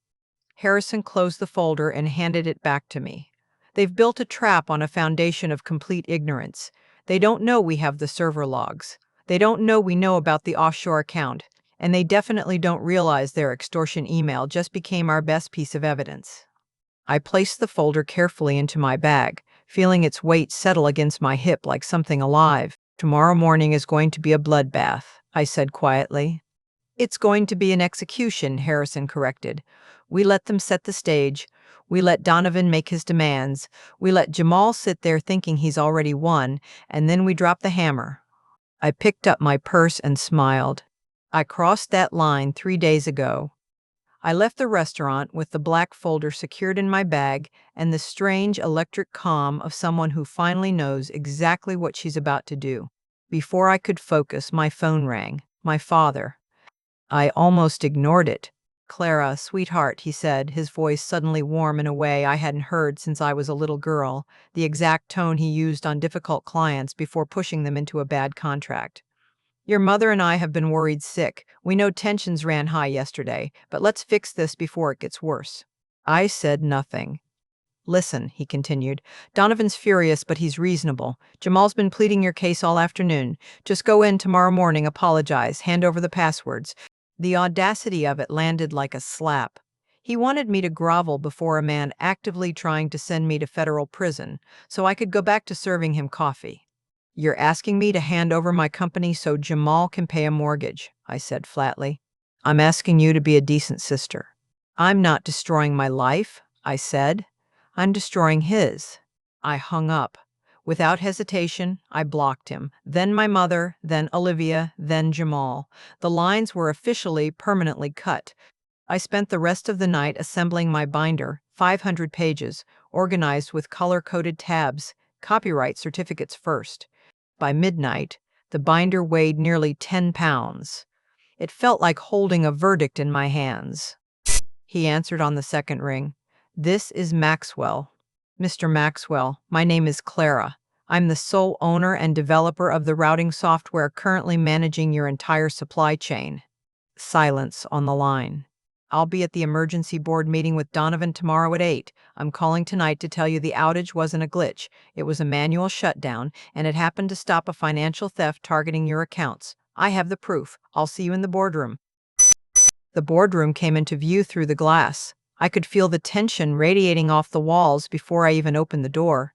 Harrison closed the folder and handed it back to me. "They've built a trap on a foundation of complete ignorance. They don't know we have the server logs. They don't know we know about the offshore account. And they definitely don't realize their extortion email just became our best piece of evidence." I placed the folder carefully into my bag, feeling its weight settle against my hip like something alive. "Tomorrow morning is going to be a bloodbath," I said quietly. "It's going to be an execution," Harrison corrected. "We let them set the stage. We let Donovan make his demands. We let Jamal sit there thinking he's already won, and then we drop the hammer." I picked up my purse and smiled. I crossed that line 3 days ago. I left the restaurant with the black folder secured in my bag and the strange electric calm of someone who finally knows exactly what she's about to do. Before I could focus, my phone rang. My father. I almost ignored it. "Clara, sweetheart," he said, his voice suddenly warm in a way I hadn't heard since I was a little girl, the exact tone he used on difficult clients before pushing them into a bad contract. "Your mother and I have been worried sick. We know tensions ran high yesterday, but let's fix this before it gets worse." I said nothing. "Listen," he continued, "Donovan's furious, but he's reasonable. Jamal's been pleading your case all afternoon. Just go in tomorrow morning, apologize, hand over the passwords." The audacity of it landed like a slap. He wanted me to grovel before a man actively trying to send me to federal prison, so I could go back to serving him coffee. "You're asking me to hand over my company so Jamal can pay a mortgage," I said flatly. "I'm asking you to be a decent sister." "I'm not destroying my life," I said. "I'm destroying his." I hung up. Without hesitation, I blocked him. Then my mother, then Olivia, then Jamal. The lines were officially permanently cut. I spent the rest of the night assembling my binder, 500 pages, organized with color-coded tabs, copyright certificates first. By midnight, the binder weighed nearly 10 pounds. It felt like holding a verdict in my hands. He answered on the second ring. "This is Maxwell." "Mr. Maxwell, my name is Clara. I'm the sole owner and developer of the routing software currently managing your entire supply chain." Silence on the line. "I'll be at the emergency board meeting with Donovan tomorrow at 8. I'm calling tonight to tell you the outage wasn't a glitch. It was a manual shutdown, and it happened to stop a financial theft targeting your accounts. I have the proof. I'll see you in the boardroom." The boardroom came into view through the glass. I could feel the tension radiating off the walls before I even opened the door.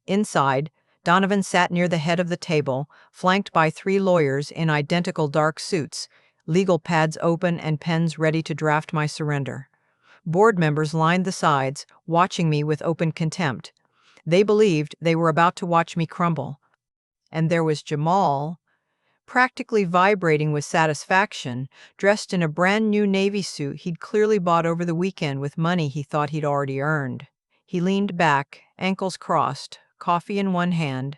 Inside, Donovan sat near the head of the table, flanked by three lawyers in identical dark suits, legal pads open and pens ready to draft my surrender. Board members lined the sides, watching me with open contempt. They believed they were about to watch me crumble. And there was Jamal, practically vibrating with satisfaction, dressed in a brand new Navy suit he'd clearly bought over the weekend with money he thought he'd already earned. He leaned back, ankles crossed, coffee in one hand.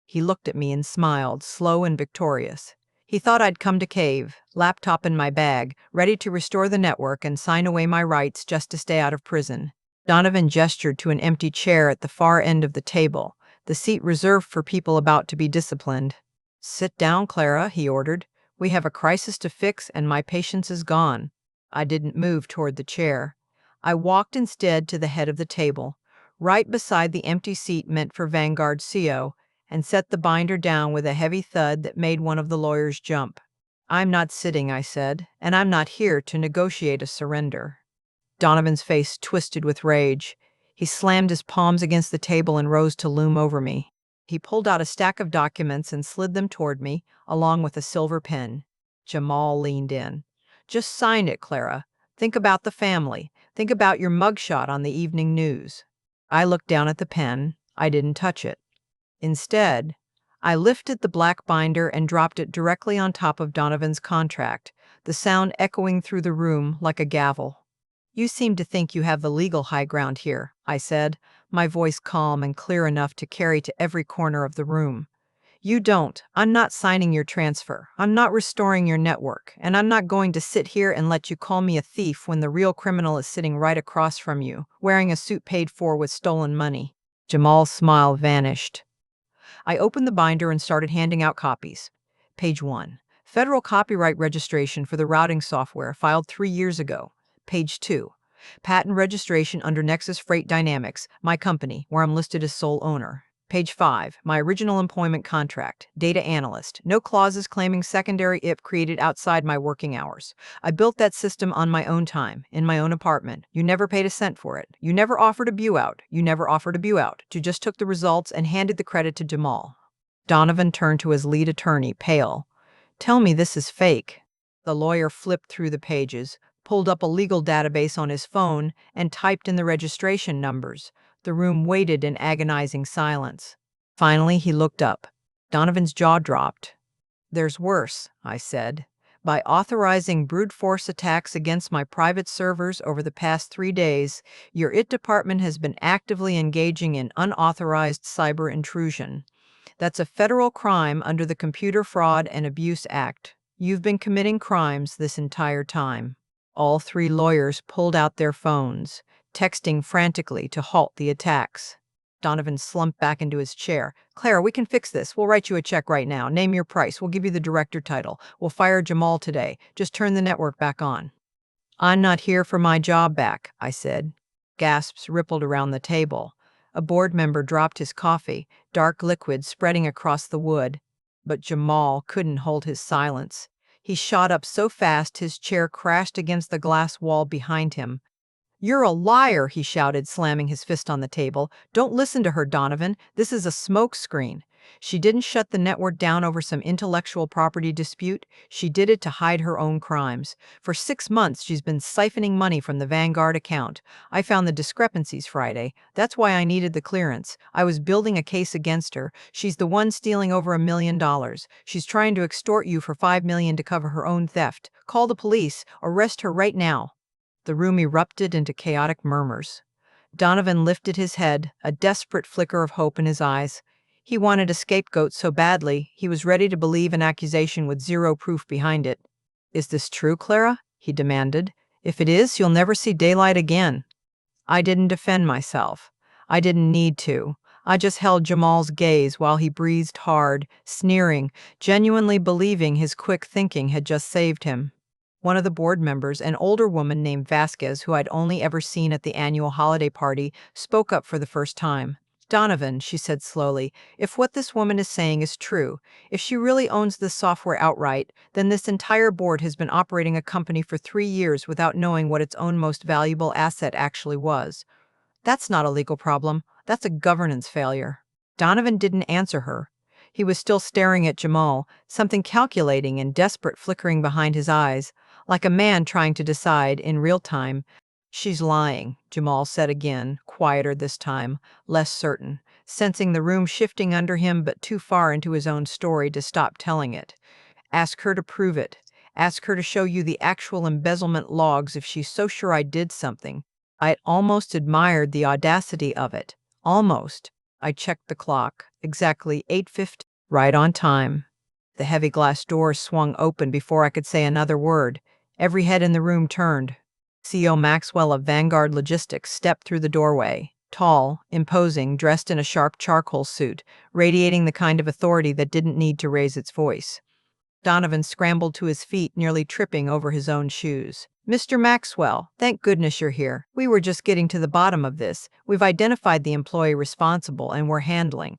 He looked at me and smiled, slow and victorious. He thought I'd come to cave, laptop in my bag, ready to restore the network and sign away my rights just to stay out of prison. Donovan gestured to an empty chair at the far end of the table, the seat reserved for people about to be disciplined. "Sit down, Clara," he ordered. "We have a crisis to fix and my patience is gone." I didn't move toward the chair. I walked instead to the head of the table, right beside the empty seat meant for Vanguard CO, and set the binder down with a heavy thud that made one of the lawyers jump. "I'm not sitting," I said, "and I'm not here to negotiate a surrender." Donovan's face twisted with rage. He slammed his palms against the table and rose to loom over me. He pulled out a stack of documents and slid them toward me, along with a silver pen. Jamal leaned in. "Just sign it, Clara. Think about the family. Think about your mugshot on the evening news." I looked down at the pen. I didn't touch it. Instead, I lifted the black binder and dropped it directly on top of Donovan's contract, the sound echoing through the room like a gavel. "You seem to think you have the legal high ground here," I said, my voice calm and clear enough to carry to every corner of the room. "You don't. I'm not signing your transfer. I'm not restoring your network. And I'm not going to sit here and let you call me a thief when the real criminal is sitting right across from you, wearing a suit paid for with stolen money." Jamal's smile vanished. I opened the binder and started handing out copies. Page 1. Federal copyright registration for the routing software filed 3 years ago. Page 2. Patent registration under Nexus Freight Dynamics, my company, where I'm listed as sole owner. Page 5. My original employment contract, data analyst. No clauses claiming secondary IP created outside my working hours. I built that system on my own time, in my own apartment. You never paid a cent for it. You never offered a view-out. You never offered a view-out. You just took the results and handed the credit to Jamal. Donovan turned to his lead attorney, pale. "Tell me this is fake." The lawyer flipped through the pages, pulled up a legal database on his phone, and typed in the registration numbers. The room waited in agonizing silence. Finally, he looked up. Donovan's jaw dropped. "There's worse," I said. "By authorizing brute force attacks against my private servers over the past 3 days, your IT department has been actively engaging in unauthorized cyber intrusion. That's a federal crime under the Computer Fraud and Abuse Act. You've been committing crimes this entire time." All three lawyers pulled out their phones, texting frantically to halt the attacks. Donovan slumped back into his chair. "Clara, we can fix this. We'll write you a check right now. Name your price. We'll give you the director title. We'll fire Jamal today. Just turn the network back on." "I'm not here for my job back," I said. Gasps rippled around the table. A board member dropped his coffee, dark liquid spreading across the wood. But Jamal couldn't hold his silence. He shot up so fast his chair crashed against the glass wall behind him. "You're a liar," he shouted, slamming his fist on the table. "Don't listen to her, Donovan. This is a smokescreen. She didn't shut the network down over some intellectual property dispute. She did it to hide her own crimes. For 6 months, she's been siphoning money from the Vanguard account. I found the discrepancies Friday. That's why I needed the clearance. I was building a case against her. She's the one stealing over $1 million. She's trying to extort you for $5 million to cover her own theft. Call the police. Arrest her right now." The room erupted into chaotic murmurs. Donovan lifted his head, a desperate flicker of hope in his eyes. He wanted a scapegoat so badly, he was ready to believe an accusation with zero proof behind it. "Is this true, Clara?" he demanded. "If it is, you'll never see daylight again." I didn't defend myself. I didn't need to. I just held Jamal's gaze while he breathed hard, sneering, genuinely believing his quick thinking had just saved him. One of the board members, an older woman named Vasquez, who I'd only ever seen at the annual holiday party, spoke up for the first time. Donovan, she said slowly, if what this woman is saying is true, if she really owns this software outright, then this entire board has been operating a company for 3 years without knowing what its own most valuable asset actually was. That's not a legal problem. That's a governance failure. Donovan didn't answer her. He was still staring at Jamal, something calculating and desperate flickering behind his eyes, like a man trying to decide in real time. She's lying, Jamal said again, quieter this time, less certain, sensing the room shifting under him but too far into his own story to stop telling it. Ask her to prove it. Ask her to show you the actual embezzlement logs if she's so sure I did something. I almost admired the audacity of it. Almost. I checked the clock. Exactly 8:50. Right on time. The heavy glass door swung open before I could say another word. Every head in the room turned. CEO Maxwell of Vanguard Logistics stepped through the doorway. Tall, imposing, dressed in a sharp charcoal suit, radiating the kind of authority that didn't need to raise its voice. Donovan scrambled to his feet, nearly tripping over his own shoes. Mr. Maxwell, thank goodness you're here. We were just getting to the bottom of this. We've identified the employee responsible and we're handling.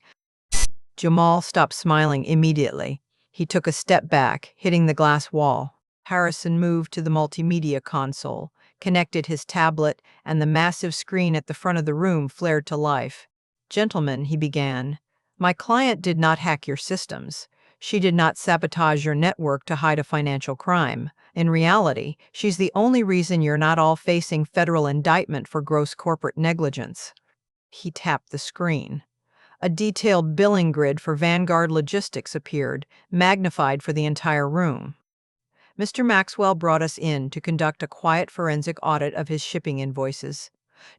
Jamal stopped smiling immediately. He took a step back, hitting the glass wall. Harrison moved to the multimedia console, connected his tablet, and the massive screen at the front of the room flared to life. Gentlemen, he began, my client did not hack your systems. She did not sabotage your network to hide a financial crime. In reality, she's the only reason you're not all facing federal indictment for gross corporate negligence. He tapped the screen. A detailed billing grid for Vanguard Logistics appeared, magnified for the entire room. Mr. Maxwell brought us in to conduct a quiet forensic audit of his shipping invoices.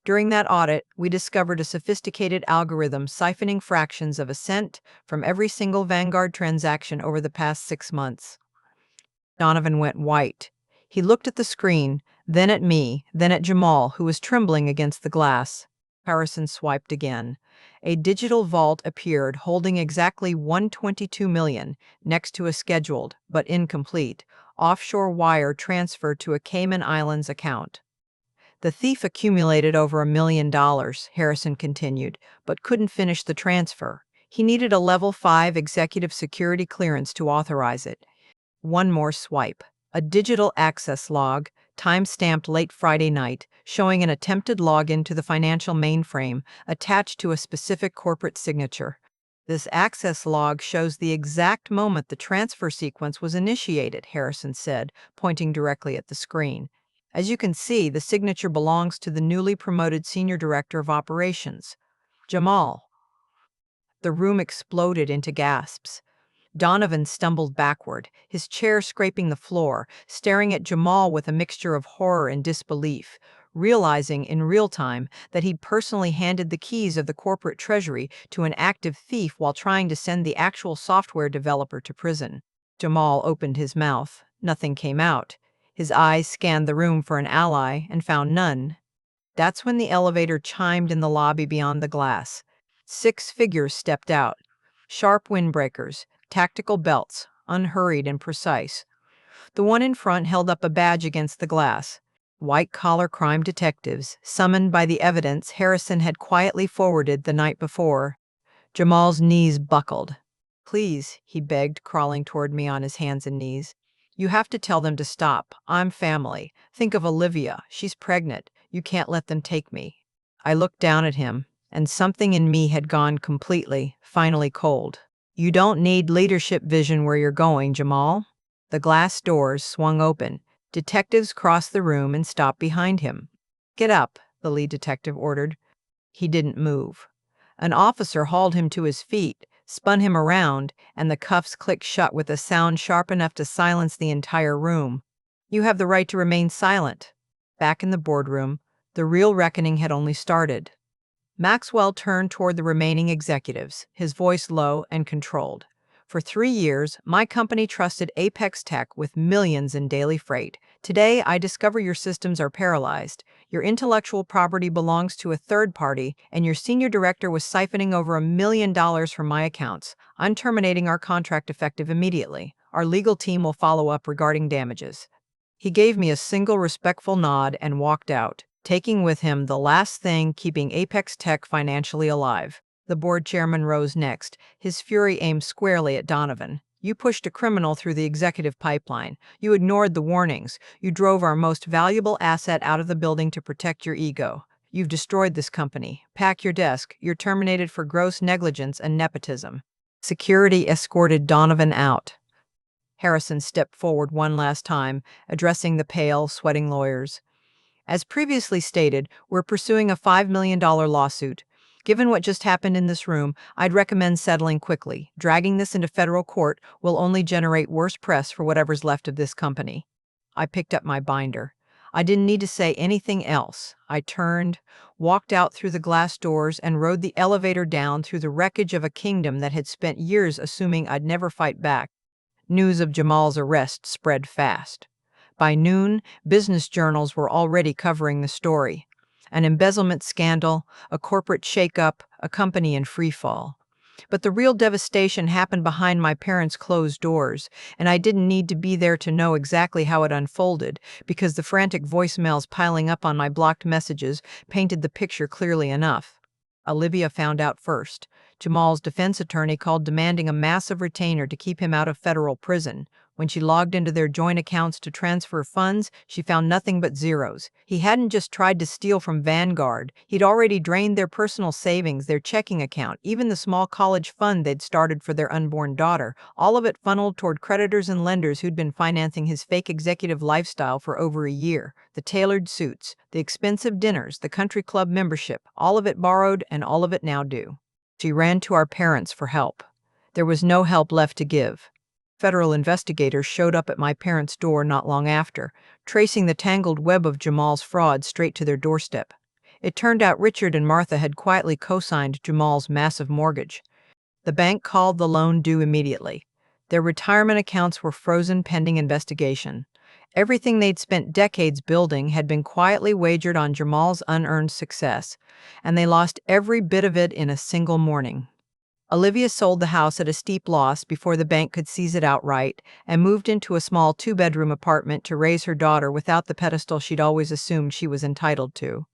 During that audit, we discovered a sophisticated algorithm siphoning fractions of a cent from every single Vanguard transaction over the past 6 months. Donovan went white. He looked at the screen, then at me, then at Jamal, who was trembling against the glass. Harrison swiped again. A digital vault appeared holding exactly $122 million next to a scheduled, but incomplete, offshore wire transfer to a Cayman Islands account. The thief accumulated over $1 million, Harrison continued, but couldn't finish the transfer. He needed a level 5 executive security clearance to authorize it. One more swipe. A digital access log, time-stamped late Friday night, showing an attempted login to the financial mainframe attached to a specific corporate signature. This access log shows the exact moment the transfer sequence was initiated, Harrison said, pointing directly at the screen. As you can see, the signature belongs to the newly promoted Senior Director of Operations, Jamal. The room exploded into gasps. Donovan stumbled backward, his chair scraping the floor, staring at Jamal with a mixture of horror and disbelief, realizing in real time that he'd personally handed the keys of the corporate treasury to an active thief while trying to send the actual software developer to prison. Jamal opened his mouth. Nothing came out. His eyes scanned the room for an ally and found none. That's when the elevator chimed in the lobby beyond the glass. 6 figures stepped out. Sharp windbreakers, tactical belts, unhurried and precise. The one in front held up a badge against the glass. White-collar crime detectives, summoned by the evidence Harrison had quietly forwarded the night before. Jamal's knees buckled. Please, he begged, crawling toward me on his hands and knees. You have to tell them to stop. I'm family. Think of Olivia. She's pregnant. You can't let them take me. I looked down at him, and something in me had gone completely, finally cold. You don't need leadership vision where you're going, Jamal. The glass doors swung open. Detectives crossed the room and stopped behind him. Get up, the lead detective ordered. He didn't move. An officer hauled him to his feet, spun him around, and the cuffs clicked shut with a sound sharp enough to silence the entire room. You have the right to remain silent. Back in the boardroom, the real reckoning had only started. Maxwell turned toward the remaining executives, his voice low and controlled. For 3 years, my company trusted Apex Tech with millions in daily freight. Today, I discover your systems are paralyzed. Your intellectual property belongs to a third party, and your senior director was siphoning over $1 million from my accounts. I'm terminating our contract effective immediately. Our legal team will follow up regarding damages. He gave me a single respectful nod and walked out, taking with him the last thing keeping Apex Tech financially alive. The board chairman rose next, his fury aimed squarely at Donovan. You pushed a criminal through the executive pipeline. You ignored the warnings. You drove our most valuable asset out of the building to protect your ego. You've destroyed this company. Pack your desk. You're terminated for gross negligence and nepotism. Security escorted Donovan out. Harrison stepped forward one last time, addressing the pale, sweating lawyers. As previously stated, we're pursuing a $5 million lawsuit. Given what just happened in this room, I'd recommend settling quickly. Dragging this into federal court will only generate worse press for whatever's left of this company. I picked up my binder. I didn't need to say anything else. I turned, walked out through the glass doors, and rode the elevator down through the wreckage of a kingdom that had spent years assuming I'd never fight back. News of Jamal's arrest spread fast. By noon, business journals were already covering the story. An embezzlement scandal, a corporate shakeup, a company in freefall. But the real devastation happened behind my parents' closed doors, and I didn't need to be there to know exactly how it unfolded, because the frantic voicemails piling up on my blocked messages painted the picture clearly enough. Olivia found out first. Jamal's defense attorney called demanding a massive retainer to keep him out of federal prison. When she logged into their joint accounts to transfer funds, she found nothing but zeros. He hadn't just tried to steal from Vanguard. He'd already drained their personal savings, their checking account, even the small college fund they'd started for their unborn daughter, all of it funneled toward creditors and lenders who'd been financing his fake executive lifestyle for over a year. The tailored suits, the expensive dinners, the country club membership, all of it borrowed and all of it now due. She ran to our parents for help. There was no help left to give. Federal investigators showed up at my parents' door not long after, tracing the tangled web of Jamal's fraud straight to their doorstep. It turned out Richard and Martha had quietly co-signed Jamal's massive mortgage. The bank called the loan due immediately. Their retirement accounts were frozen pending investigation. Everything they'd spent decades building had been quietly wagered on Jamal's unearned success, and they lost every bit of it in a single morning. Olivia sold the house at a steep loss before the bank could seize it outright and moved into a small two-bedroom apartment to raise her daughter without the pedestal she'd always assumed she was entitled to.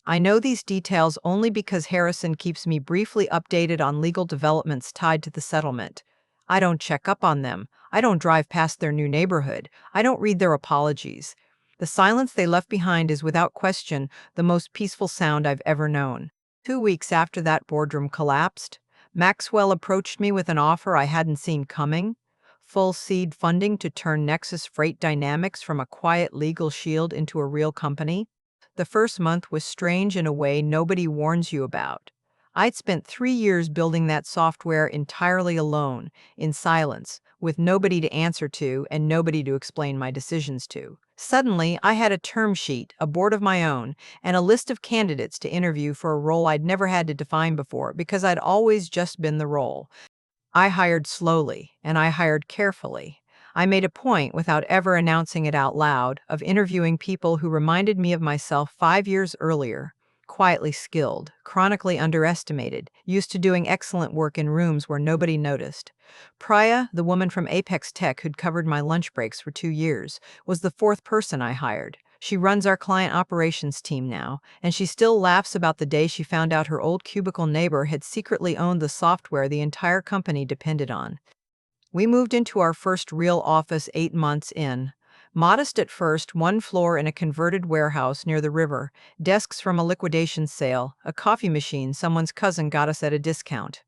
I know these details only because Harrison keeps me briefly updated on legal developments tied to the settlement. I don't check up on them. I don't drive past their new neighborhood. I don't read their apologies. The silence they left behind is without question the most peaceful sound I've ever known. 2 weeks after that boardroom collapsed, Maxwell approached me with an offer I hadn't seen coming. Full seed funding to turn Nexus Freight Dynamics from a quiet legal shield into a real company. The first month was strange in a way nobody warns you about. I'd spent 3 years building that software entirely alone, in silence, with nobody to answer to and nobody to explain my decisions to. Suddenly, I had a term sheet, a board of my own, and a list of candidates to interview for a role I'd never had to define before because I'd always just been the role. I hired slowly, and I hired carefully. I made a point, without ever announcing it out loud, of interviewing people who reminded me of myself 5 years earlier. Quietly skilled, chronically underestimated, used to doing excellent work in rooms where nobody noticed. Priya, the woman from Apex Tech who'd covered my lunch breaks for 2 years, was the fourth person I hired. She runs our client operations team now, and she still laughs about the day she found out her old cubicle neighbor had secretly owned the software the entire company depended on. We moved into our first real office 8 months in. Modest at first, 1 floor in a converted warehouse near the river, desks from a liquidation sale, a coffee machine someone's cousin got us at a discount.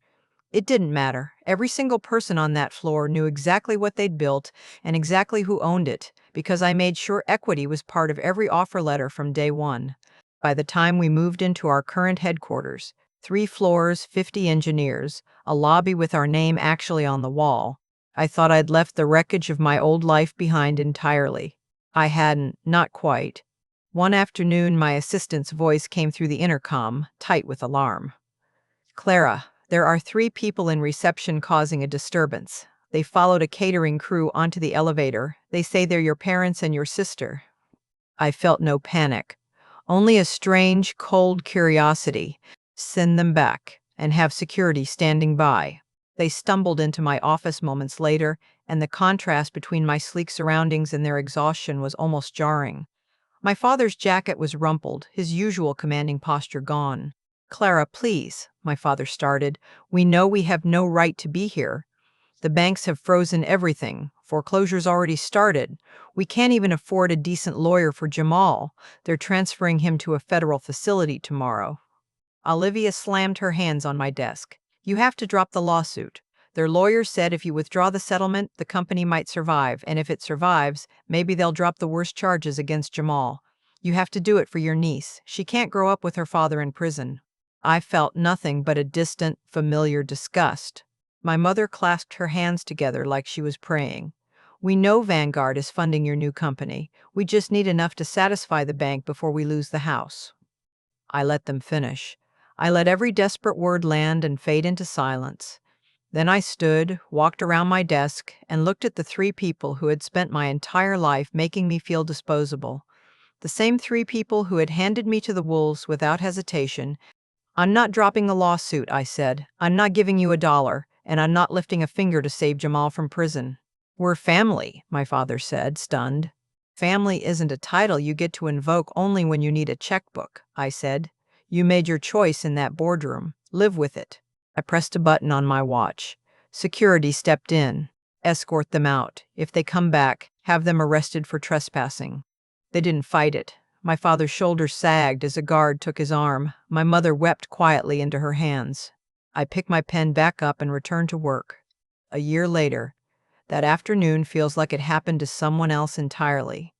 It didn't matter. Every single person on that floor knew exactly what they'd built and exactly who owned it, because I made sure equity was part of every offer letter from day one. By the time we moved into our current headquarters, 3 floors, 50 engineers, a lobby with our name actually on the wall, I thought I'd left the wreckage of my old life behind entirely. I hadn't, not quite. One afternoon, my assistant's voice came through the intercom, tight with alarm. "Clara, there are 3 people in reception causing a disturbance. They followed a catering crew onto the elevator. They say they're your parents and your sister." I felt no panic, only a strange, cold curiosity. Send them back and have security standing by. They stumbled into my office moments later, and the contrast between my sleek surroundings and their exhaustion was almost jarring. My father's jacket was rumpled, his usual commanding posture gone. Clara, please, my father started. We know we have no right to be here. The banks have frozen everything. Foreclosure's already started. We can't even afford a decent lawyer for Jamal. They're transferring him to a federal facility tomorrow. Olivia slammed her hands on my desk. You have to drop the lawsuit. Their lawyers said if you withdraw the settlement, the company might survive, and if it survives, maybe they'll drop the worst charges against Jamal. You have to do it for your niece. She can't grow up with her father in prison. I felt nothing but a distant, familiar disgust. My mother clasped her hands together like she was praying. We know Vanguard is funding your new company. We just need enough to satisfy the bank before we lose the house. I let them finish. I let every desperate word land and fade into silence. Then I stood, walked around my desk, and looked at the three people who had spent my entire life making me feel disposable. The same three people who had handed me to the wolves without hesitation. I'm not dropping the lawsuit, I said. I'm not giving you $1, and I'm not lifting a finger to save Jamal from prison. We're family, my father said, stunned. Family isn't a title you get to invoke only when you need a checkbook, I said. You made your choice in that boardroom. Live with it. I pressed a button on my watch. Security stepped in. Escort them out. If they come back, have them arrested for trespassing. They didn't fight it. My father's shoulders sagged as a guard took his arm. My mother wept quietly into her hands. I picked my pen back up and returned to work. A year later, that afternoon feels like it happened to someone else entirely.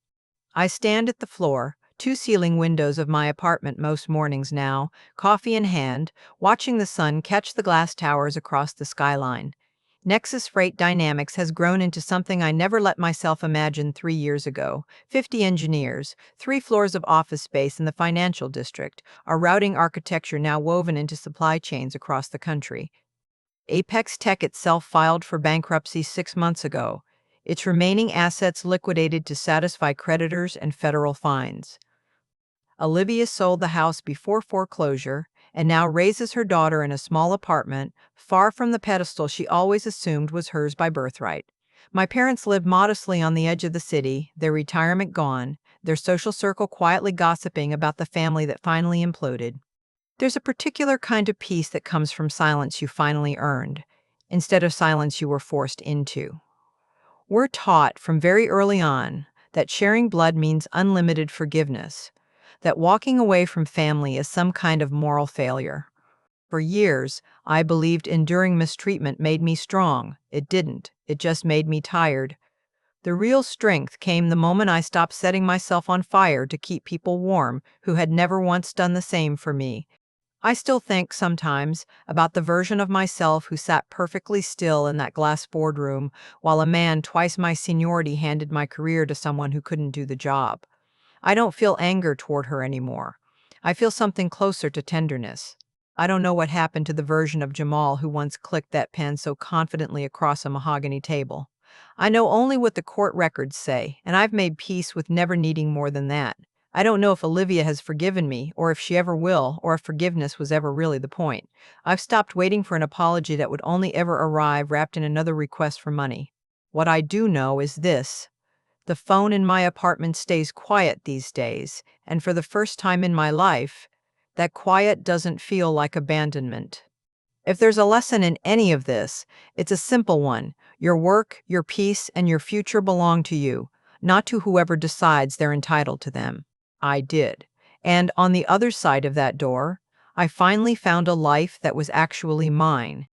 I stand at the floor, two ceiling windows of my apartment most mornings now, coffee in hand, watching the sun catch the glass towers across the skyline. Nexus Freight Dynamics has grown into something I never let myself imagine 3 years ago. 50 engineers, 3 floors of office space in the financial district, our routing architecture now woven into supply chains across the country. Apex Tech itself filed for bankruptcy 6 months ago, its remaining assets liquidated to satisfy creditors and federal fines. Olivia sold the house before foreclosure and now raises her daughter in a small apartment, far from the pedestal she always assumed was hers by birthright. My parents live modestly on the edge of the city, their retirement gone, their social circle quietly gossiping about the family that finally imploded. There's a particular kind of peace that comes from silence you finally earned, instead of silence you were forced into. We're taught from very early on that sharing blood means unlimited forgiveness, that walking away from family is some kind of moral failure. For years, I believed enduring mistreatment made me strong. It didn't. It just made me tired. The real strength came the moment I stopped setting myself on fire to keep people warm who had never once done the same for me. I still think sometimes about the version of myself who sat perfectly still in that glass boardroom while a man twice my seniority handed my career to someone who couldn't do the job. I don't feel anger toward her anymore. I feel something closer to tenderness. I don't know what happened to the version of Jamal who once clicked that pen so confidently across a mahogany table. I know only what the court records say, and I've made peace with never needing more than that. I don't know if Olivia has forgiven me, or if she ever will, or if forgiveness was ever really the point. I've stopped waiting for an apology that would only ever arrive wrapped in another request for money. What I do know is this. The phone in my apartment stays quiet these days, and for the first time in my life, that quiet doesn't feel like abandonment. If there's a lesson in any of this, it's a simple one. Your work, your peace, and your future belong to you, not to whoever decides they're entitled to them. I did. And on the other side of that door, I finally found a life that was actually mine.